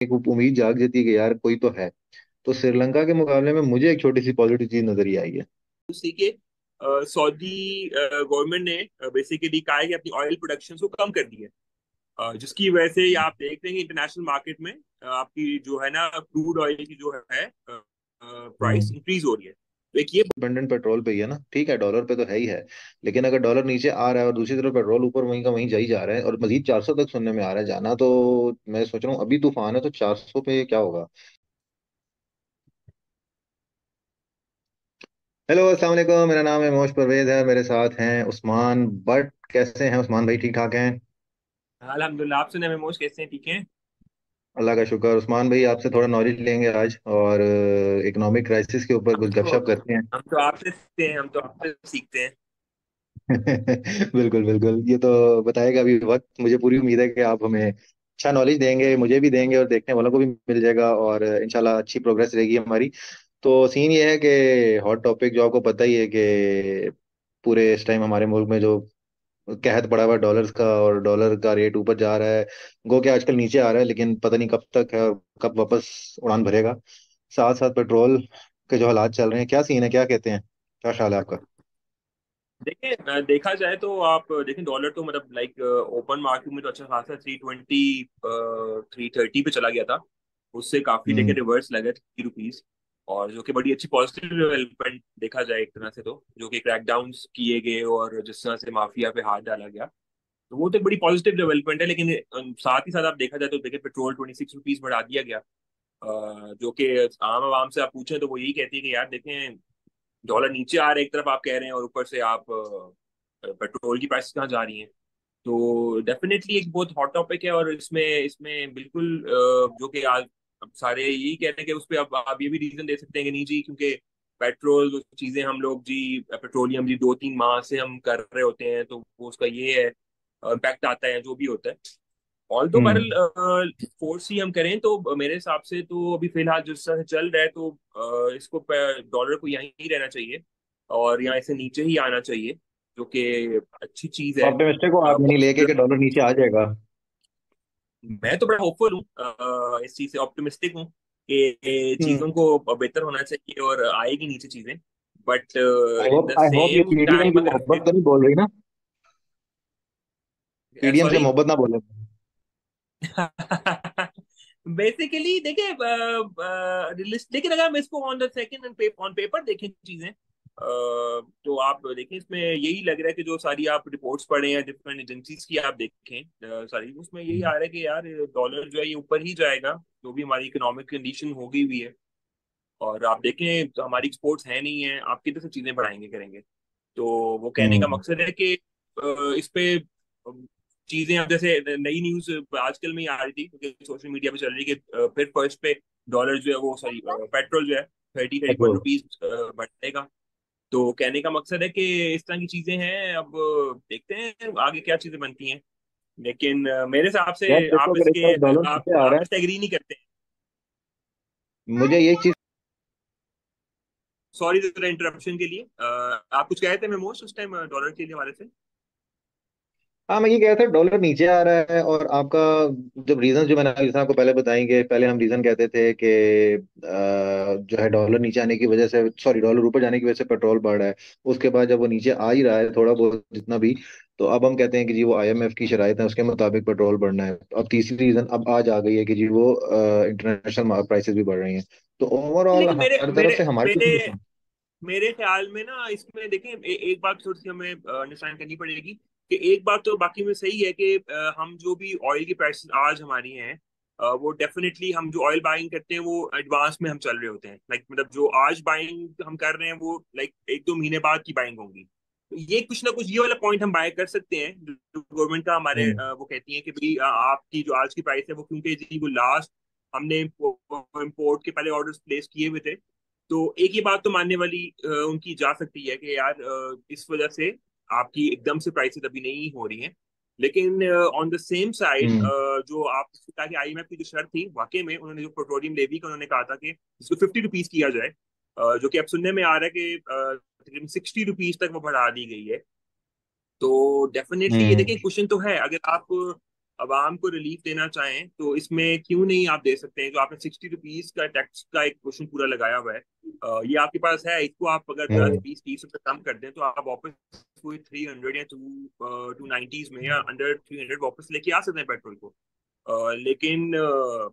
एक उम्मीद जाग जाती है कि यार कोई तो है। तो श्रीलंका के मुकाबले में मुझे एक छोटी सी पॉजिटिव चीज नजर ही आई है। उसी के सऊदी गवर्नमेंट ने बेसिकली कहा है कि अपनी ऑयल प्रोडक्शन को कम कर दी है। जिसकी वजह से आप देख रहे हैं इंटरनेशनल मार्केट में आपकी जो है ना क्रूड ऑयल की जो है प्राइस हम्म। इंक्रीज हो रही है, तो एक ये। डिपेंडेंट पेट्रोल पे ही है ना, ठीक है डॉलर पे तो है ही है। लेकिन अगर डॉलर नीचे आ रहा है और दूसरी तरफ पेट्रोल ऊपर वहीं का वहीं जा ही जा रहा है और मजीद 400 तक सुनने में आ रहा है जाना, तो मैं सोच रहा हूँ अभी तूफान है तो 400 पे क्या होगा। हेलो अस्सलाम वालेकुम, मेरा नाम है मोश परवेज है, मेरे साथ हैं उस्मान बट। कैसे हैं उस्मान भाई, ठीक ठाक हैं? अल्हम्दुलिल्लाह, आप सुने मोश कैसे हैं? ठीक है। अल्लाह का शुक्र। उस्मान भाई आपसे थोड़ा नॉलेज लेंगे आज और इकोनॉमिक क्राइसिस के ऊपर हम कुछ तो गपशप करते हैं। हम तो आपसे सीखते हैं, हम तो आपसे सीखते हैं। बिल्कुल बिल्कुल, ये तो बताएगा अभी वक्त। मुझे पूरी उम्मीद है कि आप हमें अच्छा नॉलेज देंगे, मुझे भी देंगे और देखने वालों को भी मिल जाएगा, और इंशाल्लाह अच्छी प्रोग्रेस रहेगी हमारी। तो सीन ये है कि हॉट टॉपिक जो आपको पता ही है कि पूरे इस टाइम हमारे मुल्क में जो कहत पड़ा हुआ है डॉलर्स का, और डॉलर का रेट ऊपर जा रहा है। गो के आजकल नीचे आ रहा है, लेकिन पता नहीं कब तक है और कब वापस उड़ान भरेगा। साथ साथ पेट्रोल के जो हालात चल रहे हैं, क्या सीन है, क्या कहते हैं, क्या ख्याल है आपका? देखिए, देखा जाए तो आप देखें डॉलर तो मतलब लाइक ओपन मार्केट में तो अच्छा खासा 320 330 पे चला गया था। उससे काफी देखे हम्म। रिवर्स लगा 30 रुपीज। और जो कि बड़ी अच्छी पॉजिटिव डेवलपमेंट देखा जाए एक तरह से, तो जो कि क्रैकडाउन्स किए गए और जिस तरह से माफिया पे हाथ डाला गया, तो वो तो एक बड़ी पॉजिटिव डेवलपमेंट है। लेकिन साथ ही साथ आप देखा जाए तो देखिए पेट्रोल 26 रुपीज बढ़ा दिया गया। जो कि आम आवाम से आप पूछें तो वो यही कहती है कि यार देखें, डॉलर नीचे आ रहा है एक तरफ आप कह रहे हैं, और ऊपर से आप पेट्रोल की प्राइस कहाँ जा रही हैं। तो डेफिनेटली एक बहुत हॉट टॉपिक है, और इसमें इसमें बिल्कुल जो कि आज अब सारे यही कह रहे हैं कि उस पर अब आप ये भी रीजन दे सकते हैं कि नहीं जी, क्योंकि पेट्रोल जो चीजें हम लोग जी पेट्रोलियम जी 2-3 माह से हम कर रहे होते हैं, तो वो उसका ये है इम्पैक्ट आता है जो भी होता है। ऑल दो हम्म। बहरल फोर्स ही हम करें तो मेरे हिसाब से तो अभी फिलहाल जिस तरह से चल रहा है, तो इसको डॉलर को यहीं ही रहना चाहिए और यहाँ से नीचे ही आना चाहिए, जो कि अच्छी चीज है। ऑप्टिमिस्टिक हो आप यानी लेके कि पॉजिटिव। डॉलर नीचे आ जाएगा? मैं तो बड़ा होपफुल हूँ, इस चीज से ऑप्टिमिस्टिक हूँ कि हम्म। चीजों को बेहतर होना चाहिए और आएगी नीचे चीजें। But in the I hope ये सेम पीडीएम टाइम की अगर मोहब्बत तो नहीं बोल रही ना? पीडीएम से सॉरी। मोहब्बत ना बोले। बेसिकली देखिए, लेकिन अगर हम इसको on the second on paper देखें चीजें, तो आप देखें इसमें यही लग रहा है कि जो सारी आप रिपोर्ट्स पढ़े हैं डिफरेंट एजेंसीज की आप देखें, सारी उसमें यही आ रहा है कि यार डॉलर जो है ये ऊपर ही जाएगा, जो भी हमारी इकोनॉमिक कंडीशन हो गई हुई है। और आप देखें तो हमारी एक्सपोर्ट्स है नहीं है, आप किधर से चीजें बढ़ाएंगे करेंगे। तो वो कहने का हम्म। मकसद है कि इस पे चीजें अब जैसे नई न्यूज आजकल में ही आ रही थी क्योंकि सोशल मीडिया पे चल रही है कि फिर फर्स्ट पे डॉलर जो है वो सॉरी पेट्रोल जो है 30-31 पेट्रोल। रुपीज बढ़ेगा। तो कहने का मकसद है कि इस तरह की चीजें हैं। अब देखते हैं आगे क्या चीजें बनती हैं। लेकिन मेरे हिसाब से यार देखो, आप अगर इस इसके तरह डॉलर नीचे आ आप रहा इससे एग्री नहीं करते। है, मुझे ये चीज। सॉरी इंटरप्शन के लिए। आप कुछ कह रहे थे मेमोस उस टाइम डॉलर के लिए हमारे से। हाँ, मैं ये कह रहा था डॉलर नीचे आ रहा है और आपका जब रीजन जो मैंने जैसे आपको पहले बताएंगे, पहले हम रीजन कहते थे कि जो है डॉलर नीचे आने की वजह से, सॉरी डॉलर ऊपर जाने की वजह से पेट्रोल बढ़ रहा है। उसके बाद जब वो नीचे आ ही रहा है थोड़ा बहुत जितना भी, तो अब हम कहते हैं कि जी वो आईएमएफ की शराइत है उसके मुताबिक पेट्रोल बढ़ना है। अब तीसरी रीजन अब आज आ गई है कि जी वो इंटरनेशनल प्राइसेस भी बढ़ रही हैं। तो ओवरऑल लेकिन मेरे हर तरफ मेरे से हमारी मेरे तो। मेरे ख्याल में ना इसमें देखें एक बात थोड़ी सी हमें अंडरस्टैंड करनी पड़ेगी कि एक बात तो बाकी में सही है कि हम जो भी ऑयल की प्राइसेस आज हमारी हैं, वो डेफिनेटली हम जो ऑयल बाइंग करते हैं वो एडवांस में हम चल रहे होते हैं। लाइक मतलब जो आज बाइंग हम कर रहे हैं वो लाइक 1-2 महीने बाद की बाइंग होंगी। तो ये कुछ ना कुछ ये वाला पॉइंट हम बाय कर सकते हैं जो गवर्नमेंट का हमारे हम्म। वो कहती है कि भाई आपकी जो आज की प्राइस है वो क्योंकि जी वो लास्ट हमने इम्पोर्ट के पहले ऑर्डर्स प्लेस किए हुए थे। तो एक ही बात तो मानने वाली उनकी जा सकती है कि यार इस वजह से आपकी एकदम से प्राइसेस अभी नहीं हो रही हैं। लेकिन ऑन द सेम साइड हम्म। जो आप कहा कि आईएमएफ की जो शर्त थी वाकई में उन्होंने जो पेट्रोलियम लेवी का उन्होंने कहा था कि इसको 50 रुपीज किया जाए, जो कि अब सुनने में आ रहा है कि तकरीबन 60 रुपीज तक वो बढ़ा दी गई है। तो डेफिनेटली ये हम्म। देखिए क्वेश्चन तो है, अगर आप आवाम को रिलीफ देना चाहें तो इसमें क्यों नहीं आप दे सकते हैं। जो आपने 60 रुपीज का टैक्स का एक क्वेश्चन पूरा लगाया हुआ है, ये आपके पास है, इसको आप अगर दस हम्म। बीस 30 रुपये कम कर दें तो आप वापस कोई 300 या 290s में या अंडर 300 वापस लेके आ सकते हैं पेट्रोल को। लेकिन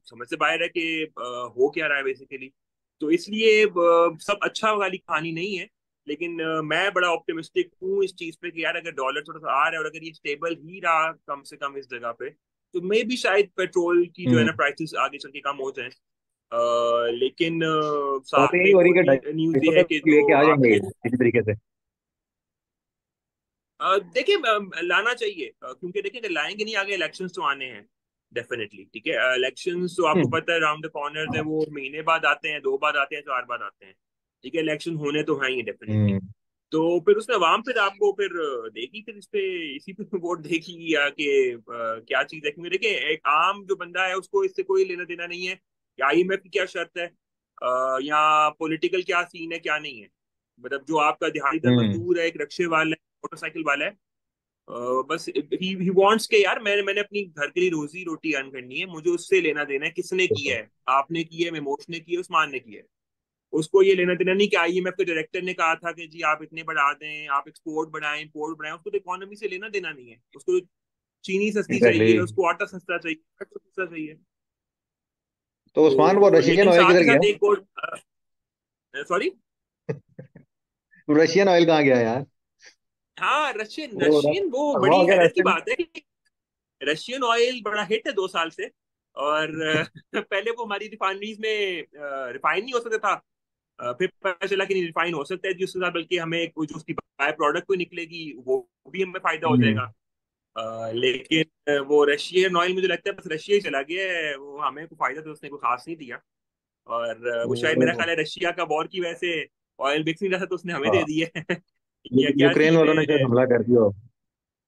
समझ से बाहर है कि हो क्या रहा है बेसिकली। तो इसलिए सब अच्छा वाली कहानी नहीं है। लेकिन मैं बड़ा ऑप्टिमिस्टिक हूँ इस चीज पे कि यार अगर डॉलर थोड़ा सा आ रहा है और अगर ये स्टेबल ही रहा कम से कम इस जगह पे, तो मे भी शायद पेट्रोल की जो है हम्म। ना प्राइसेस आगे चल के कम हो जाए। लेकिन बात साथ में यही हो एक रही और है कि न्यूज 250 ये है तक कि लेके जो आ जाएंगे आपके इसी तरीके से। देखिए लाना चाहिए, क्योंकि देखिए अगर लाएंगे नहीं आगे इलेक्शंस तो आने हैं डेफिनेटली। ठीक है, इलेक्शंस तो आपको हम्म। पता है राउंड द कॉर्नर है, वो महीने बाद आते हैं, 2 बार आते हैं, 4 बार आते हैं। ठीक है, इलेक्शन होने तो हैं ही डेफिनेटली। हम्म। तो फिर उसमें आवाम फिर आपको फिर देगी, फिर इस पे इसी पे वोट देगी या कि क्या चीज है। क्योंकि देखिए एक आम जो बंदा है उसको इससे कोई लेना देना नहीं है कि आईएमएफ की क्या शर्त है, या पॉलिटिकल क्या सीन है क्या नहीं है। मतलब जो आपका दिहाड़ीदार हम्म। मजदूर है, एक रिक्शे वाला है, मोटरसाइकिल वाला है, बस ही वांट्स के यार मैंने मैंने अपनी घर के लिए रोजी रोटी अर्न करनी है, मुझे उससे लेना देना है किसने किया बिल्कुल। है, आपने किया है, मेमोश ने किया है, उस्मान ने किया है। उसको ये लेना देना नहीं कि आईएमएफ के डायरेक्टर ने कहा था कि जी आप इतने बढ़ा दें, आप एक्सपोर्ट बढ़ाएं, इंपोर्ट बढ़ाएं। उसको तो इकोनॉमी से लेना देना नहीं है। उसको तो चीनी सस्ती एग्जैक्टली। चाहिए, उसको आटा सस्ता चाहिए, पेट्रोल सस्ता चाहिए। तो उस्मान, वो तो रशियन लेकिन ऑयल साथ किधर ही गया? साथ एक और, सॉरी। रशियन ऑयल कहाँ गया यार? हाँ, रशियन वो रशियन वो हुआ बड़ी हो गया हैरत की रशियन। बात है कि रशियन ऑयल बड़ा हिट है 2 साल से। और पहले वो हमारी रिफाइनरीज में रिफाइन नहीं हो सकता था। फिर पता चला कि नहीं रिफाइन हो सकता है जी उसके साथ, बल्कि हमें जो उसकी बाय प्रोडक्ट को निकलेगी वो भी हमें फायदा हो हम्म। जाएगा। लेकिन वो रशियन ऑयल मुझे लगता है बस रशिया ही चला गया है, वो हमें कोई फायदा तो उसने कोई खास नहीं दिया। और वो शायद मेरा वो ख्याल है रशिया का वॉर की वजह से ऑयल बिक नहीं रहा था तो उसने हमें दे हाँ, दी है। या क्या यूक्रेन सीन वालों ने शायद है। हमला कर दिया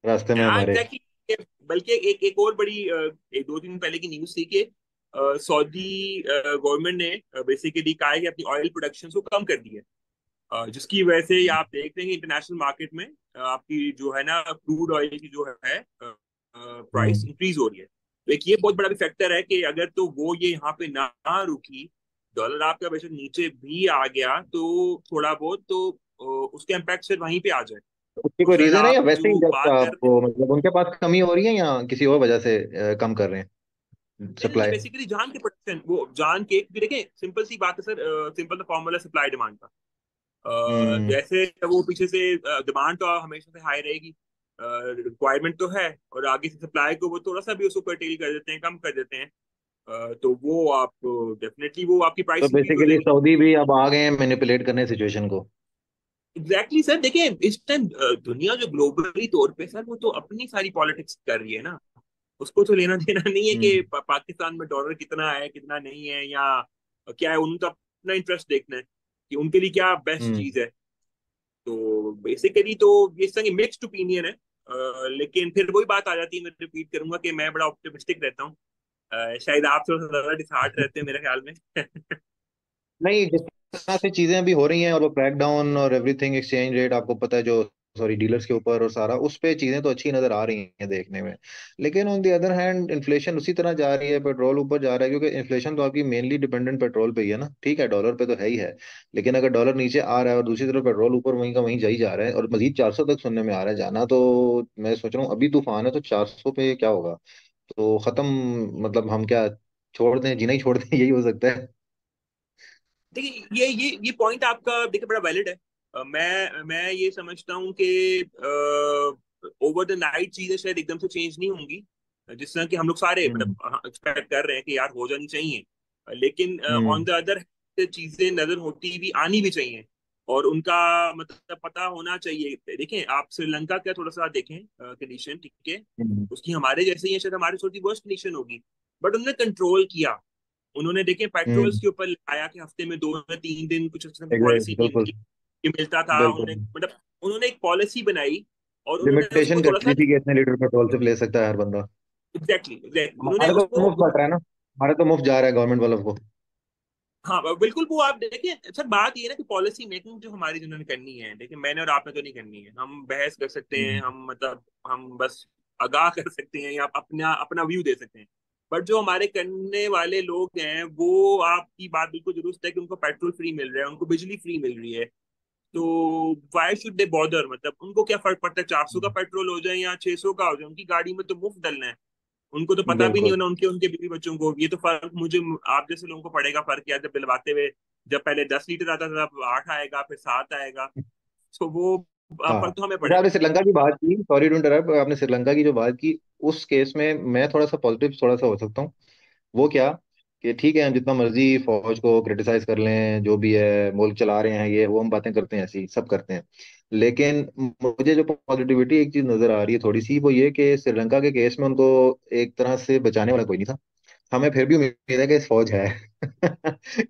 रास्ते में हाँ हमारे। एग्जैक्टली। बल्कि एक और बड़ी एक 2 दिन पहले की न्यूज थी कि सऊदी गवर्नमेंट ने बेसिकली कहा है कि अपनी ऑयल प्रोडक्शन को कम कर दी है, जिसकी वजह से ये आप देख रहे हैं इंटरनेशनल मार्केट में आपकी जो है ना क्रूड ऑयल की जो है प्राइस हम्म। इंक्रीज हो रही है। तो एक ये बहुत बड़ा भी फैक्टर है कि अगर तो वो ये यहाँ पे ना रुकी, डॉलर आपका बेशक नीचे भी आ गया तो थोड़ा बहुत तो उसके इम्पैक्ट से वहीं पे आ जाए। तो उसकी कोई अगर रीजन है या आप वैसे ही जो जस्ट बात कर रहे आपको मतलब उनके पास कमी हो रही है या किसी और वजह से कम कर रहे हैं नहीं नहीं, सप्लाई? बेसिकली जान के प्रोडक्शन, वो जान के भी देखें, सिंपल सी बात है सर, सिंपल सा फॉर्मूला सप्लाई डिमांड का। हम्म। जैसे वो पीछे से डिमांड तो हमेशा से हाई रहेगी, रिक्वायरमेंट तो है, और आगे से सप्लाई को वो थोड़ा सा भी उसको कर्टेल कर देते हैं, कम कर देते हैं, तो वो आप डेफिनेटली वो आपकी तो प्राइस इंक्रीज हो बेसिकली जाएगी। सऊदी भी अब आ गए हैं मैनिपुलेट करने सिचुएशन को। एग्जैक्टली सर, देखिए इस टाइम दुनिया जो ग्लोबली तौर पे सर वो तो अपनी सारी पॉलिटिक्स कर रही है ना। उसको तो लेना देना नहीं है कि हम्म। पाकिस्तान में डॉलर कितना है कितना नहीं है, या क्या है, उनको तो अपना इंटरेस्ट देखना है कि उनके लिए क्या बेस्ट हम्म। चीज है। तो बेसिकली तो ये इस तरह की मिक्स्ड ओपिनियन है। लेकिन फिर वही बात आ जाती है, मैं रिपीट करूंगा कि मैं बड़ा ऑप्टिमिस्टिक रहता हूँ। शायद आप थोड़ा सा ज्यादा डिसहार्ट रहते हैं मेरे ख्याल में। नहीं, जिस तरह से चीजें अभी हो रही हैं और वो क्रैकडाउन और एवरीथिंग, एक्सचेंज रेट आपको पता है जो, सॉरी, डीलर्स के ऊपर और सारा उस पे चीजें तो अच्छी नजर आ रही हैं देखने में। लेकिन on the other hand inflation उसी तरह जा रही है, पेट्रोल ऊपर जा रहा है, क्योंकि इन्फ्लेशन तो आपकी मेनली डिपेंडेंट पेट्रोल पे ही है ना। ठीक है, डॉलर पे तो है ही है, लेकिन अगर डॉलर नीचे आ रहा है और दूसरी तरफ पेट्रोल ऊपर वहीं का वहीं जा ही जा रहा है और मजीद 400 तक सुनने में आ रहा है जाना, तो मैं सोच रहा हूँ अभी तूफान है तो 400 पे क्या होगा? तो खत्म, मतलब हम क्या छोड़ दें, जीना ही छोड़ दें, यही हो सकता है। देखिए ये पॉइंट आपका देखिए बड़ा वैलिड है। मैं ये समझता हूँ कि ओवर द नाइट चीजें शायद एकदम से चेंज नहीं होंगी, जिस तरह कि हम लोग सारे हम्म। मतलब एक्सपेक्ट कर रहे हैं कि यार हो जानी चाहिए। लेकिन ऑन हम्म। द अदर चीजें नजर होती भी आनी भी चाहिए, और उनका मतलब पता होना चाहिए। देखें आप श्रीलंका का थोड़ा सा देखें कंडीशन, ठीक है, हम्म। उसकी हमारे जैसे ही है, शायद हमारे थोड़ी वर्स्ट कंडीशन होगी, बट उन्होंने कंट्रोल किया। उन्होंने देखे पेट्रोल्स हम्म। के ऊपर लगाया कि हफ्ते में 2 या 3 दिन कुछ इस तरह की एग्जैक्टली, पॉलिसी की बिल्कुल। इनकी कि मिलता था। बिल्कुल। उन्होंने मतलब उन्होंने एक पॉलिसी बनाई और उन्होंने लिमिटेशन उसको कर थोड़ा सा दी थी कि इतने लीटर पेट्रोल सिर्फ ले सकता है हर बंदा। एग्जैक्टली एग्जैक्टली उन्होंने हमारे तो उसको मुफ्त बट रहा है ना, हमारे तो मुफ्त जा रहा है गवर्नमेंट वालों को। हाँ बिल्कुल। वो आप देखिए सर, बात ये है ना कि पॉलिसी मेकिंग जो हमारी जिन्होंने करनी है, देखिए मैंने और आपने तो नहीं करनी है। हम बहस कर सकते हैं, हम्म। हम मतलब हम बस आगाह कर सकते हैं या अपना अपना व्यू दे सकते हैं। बट जो हमारे करने वाले लोग हैं, वो आपकी बात बिल्कुल दुरुस्त है कि उनको पेट्रोल फ्री मिल रहा है, उनको बिजली फ्री मिल रही है, तो वाई शुड दे बॉदर? मतलब उनको क्या फर्क पड़ता है 400 का पेट्रोल हो जाए या 600 का हो जाए, उनकी गाड़ी में तो मुफ्त डलना है। उनको तो पता भी नहीं बिल्कुल। होना, उनके उनके बीवी बच्चों को। ये तो फर्क मुझे, आप जैसे लोगों को पड़ेगा फर्क यार, जब दिलवाते हुए, जब पहले 10 लीटर आता था, अब 8 आएगा, फिर 7 आएगा, तो वो हाँ, फर्क तो हमें जैसे पड़ेगा। आपने श्रीलंका की बात की, सॉरी टू इंटरप्ट, आपने श्रीलंका की जो बात की, उस केस में मैं थोड़ा सा पॉजिटिव थोड़ा सा हो सकता हूँ। वो क्या, कि ठीक है हम जितना मर्जी फौज को क्रिटिसाइज कर लें, जो भी है मुल्क चला रहे हैं ये वो, हम बातें करते हैं, ऐसी सब करते हैं, लेकिन मुझे जो पॉजिटिविटी एक चीज नजर आ रही है थोड़ी सी, वो ये कि श्रीलंका के केस में उनको एक तरह से बचाने वाला कोई नहीं था। हमें फिर भी उम्मीद है कि फौज है।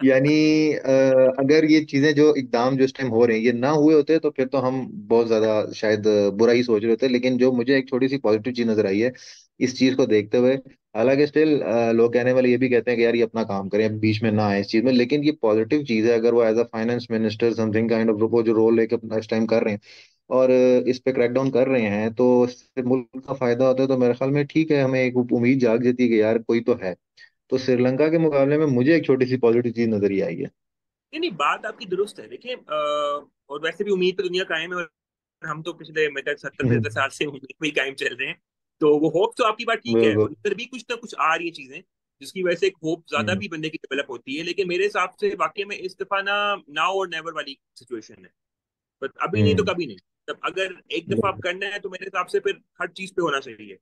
यानी अगर ये चीजें जो इकदाम जो इस टाइम हो रहे हैं ये ना हुए होते तो फिर तो हम बहुत ज्यादा शायद बुरा ही सोच रहे होते, लेकिन जो मुझे एक छोटी सी पॉजिटिव चीज नजर आई है इस चीज को देखते हुए। हालांकि स्टिल लोग कहने वाले ये भी कहते हैं कि यार ये अपना काम करें, अब बीच में ना आए इस चीज में, लेकिन ये पॉजिटिव चीज है अगर वो as a finance minister something kind of वो जो रोल लेके अपना इस टाइम कर रहे हैं और इस पे क्रैकडाउन कर रहे हैं, तो इससे मुल्क का फायदा होता है, तो मेरे ख्याल में ठीक है, हमें एक उम्मीद जाग जाती है कि यार कोई तो है। तो श्रीलंका के मुकाबले में मुझे एक छोटी सी पॉजिटिव चीज नजर ही आई है। नहीं नहीं, बात आपकी दुरुस्त है। देखिए और वैसे भी उम्मीद पे दुनिया कायम है, और हम तो पिछले मतलब 70 75 साल से उम्मीद पे ही कायम चल रहे हैं। तो वो होप तो आपकी बात ठीक है, और बिल्कुल। इधर भी कुछ ना कुछ आ रही है चीजें, जिसकी वजह से एक होप ज्यादा हम्म। भी बंदे की डेवलप होती है। लेकिन मेरे हिसाब से वाकई में इस दफा ना, नाउ और नेवर वाली सिचुएशन है। बट अभी नहीं तो हम्म। कभी नहीं। तब अगर एक दफा आप बिल्कुल। करना है, तो मेरे हिसाब से फिर हर चीज पे होना चाहिए।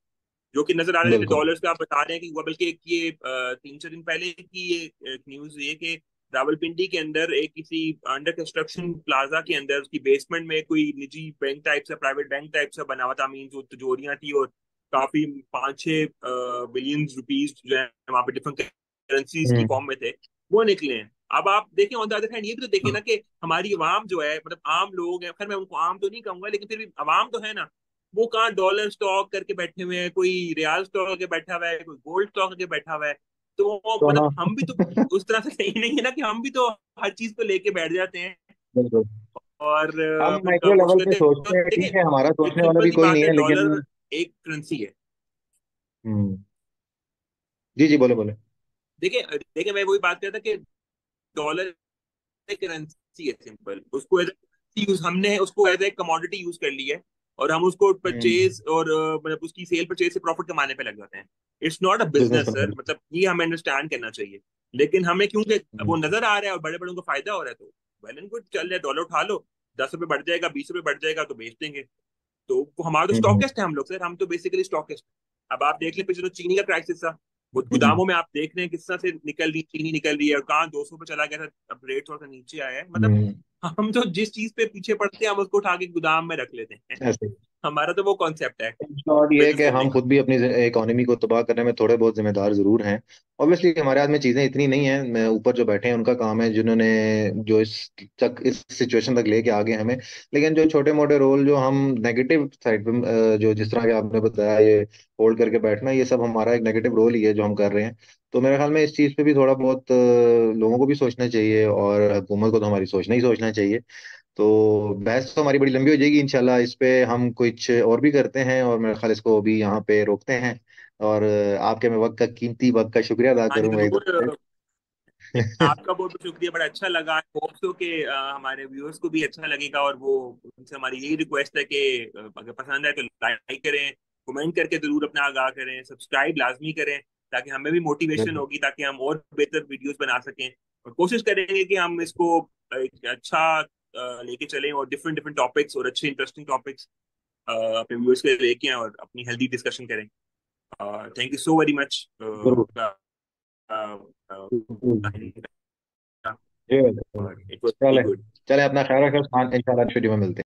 जो कि नजर आ रहा है, जैसे बिल्कुल। डॉलर्स का आप बता रहे हैं कि हुआ, बल्कि एक ये 3 4 दिन पहले की ये न्यूज ये कि रावलपिंडी के अंदर एक किसी अंडर कंस्ट्रक्शन प्लाजा के अंदर उसकी बेसमेंट में कोई निजी बैंक टाइप से, प्राइवेट बैंक टाइप से बना हुआ था, मीन जो तिजोरियां थी, और काफी 5 6 बिलियन रुपीज जो है वहां पे डिफरेंट करेंसीज की हम्म। फॉर्म में थे, वो निकले हैं। अब आप देखें ऑन द अदर हैंड, ये भी तो देखें ना कि हमारी आवाम जो है, मतलब आम लोग हैं, खैर मैं उनको आम तो नहीं कहूंगा, लेकिन फिर भी आवाम तो है ना, वो कहाँ डॉलर स्टॉक करके बैठे हुए हैं, कोई रियाल स्टॉक करके बैठा हुआ है, कोई गोल्ड स्टॉक करके बैठा हुआ है। तो तो मतलब हाँ। हम भी तो उस तरह से सही नहीं है ना कि हम भी तो हर चीज को लेके बैठ जाते हैं, बिल्कुल। और हम फिर माइक्रो वो लेवल पे कहते हैं। सोचते हैं, देखिए ठीक है, हमारा एक सोचने वाला सिंपल भी सी कोई बात नहीं है, है, लेकिन डॉलर एक करेंसी है। हम्म। जी जी, बोले बोले। देखिए देखिए, मैं वही बात करता था कि डॉलर करेंसी है, सिंपल। उसको एज यूज, हमने उसको एज ए कमोडिटी यूज कर ली है, और हम उसको हम्म। परचेज और मतलब उसकी सेल परचेज से प्रॉफिट कमाने पे लग जाते हैं। It's not a business business sir, purpose. मतलब ये हमें अंडरस्टैंड करना चाहिए। लेकिन हमें क्योंकि वो हम्म। नजर आ रहा है और बड़े बड़ों को फायदा हो रहा है, तो वेल एंड गुड, चल रहा है, डॉलर उठा लो, 10 रुपए बढ़ जाएगा, 20 रुपए बढ़ जाएगा, तो बेच देंगे। तो हमारा तो हम्म। स्टॉकिस्ट है हम लोग सर, हम तो बेसिकली स्टॉकिस्ट। अब आप देख लें, पिछले तो चीनी का क्राइसिस था, वो हम्म। गोदामों में आप देख रहे हैं किस तरह से निकल रही चीनी, निकल रही है, और कहाँ 200 पे चला गया था, अब रेट थोड़ा सा नीचे आया है। मतलब हम्म। हम तो जिस चीज पे पीछे पड़ते हैं, हम उसको उठा के गोदाम में रख लेते हैं। ऐसे ही। हमारा तो वो कॉन्सेप्ट है और ये है बिजनेस कि करने हम का। खुद भी अपनी इकोनॉमी को तबाह करने में थोड़े बहुत जिम्मेदार जरूर हैं। ऑब्वियसली हमारे हाथ में चीजें इतनी नहीं हैं, मैं ऊपर जो बैठे हैं उनका काम है, जिन्होंने जो इस सिचुएशन तक लेके आ गए हमें। लेकिन जो छोटे मोटे रोल जो हम नेगेटिव साइड पे जो जिस तरह के आपने बताया, ये होल्ड करके बैठना, ये सब हमारा एक नेगेटिव रोल ही है जो हम कर रहे हैं। तो मेरे ख्याल में इस चीज पे भी थोड़ा बहुत लोगों को भी सोचना चाहिए, और हुकूमत को तो हमारी सोचना ही सोचना चाहिए। तो बहस तो हमारी बड़ी लंबी हो जाएगी, इंशाल्लाह इस पे हम कुछ और भी करते हैं, और मेरे ख्याल इसको अभी यहाँ पे रोकते हैं। और आपके मैं वक्त का, कीमती वक्त का शुक्रिया अदा हाँ जी करूंगा एक जरूर। बार नहीं, फिर। आपका बहुत बहुत शुक्रिया, बड़ा अच्छा लगा। होप सो कि हमारे व्यूअर्स को भी अच्छा लगेगा, और वो, उनसे हमारी यही रिक्वेस्ट है कि अगर पसंद आए तो लाइक करें, कमेंट करके जरूर अपना आगाह करें, सब्सक्राइब लाजमी करें, ताकि हमें भी मोटिवेशन बिल्कुल। होगी, ताकि हम और बेहतर वीडियोस बना सकें। और कोशिश करेंगे कि हम इसको एक अच्छा लेके चलें, और डिफरेंट डिफरेंट टॉपिक्स और अच्छे इंटरेस्टिंग टॉपिक्स अपने व्यूअर्स के लिए लेके आएं, और अपनी हेल्दी डिस्कशन करें। Thank you so very much जरूर। आपका जी। time था, जी। और इट वाज वेरी चले, गुड। चले अपना ख्याल रखो, इंशाल्लाह वीडियो में मिलते हैं।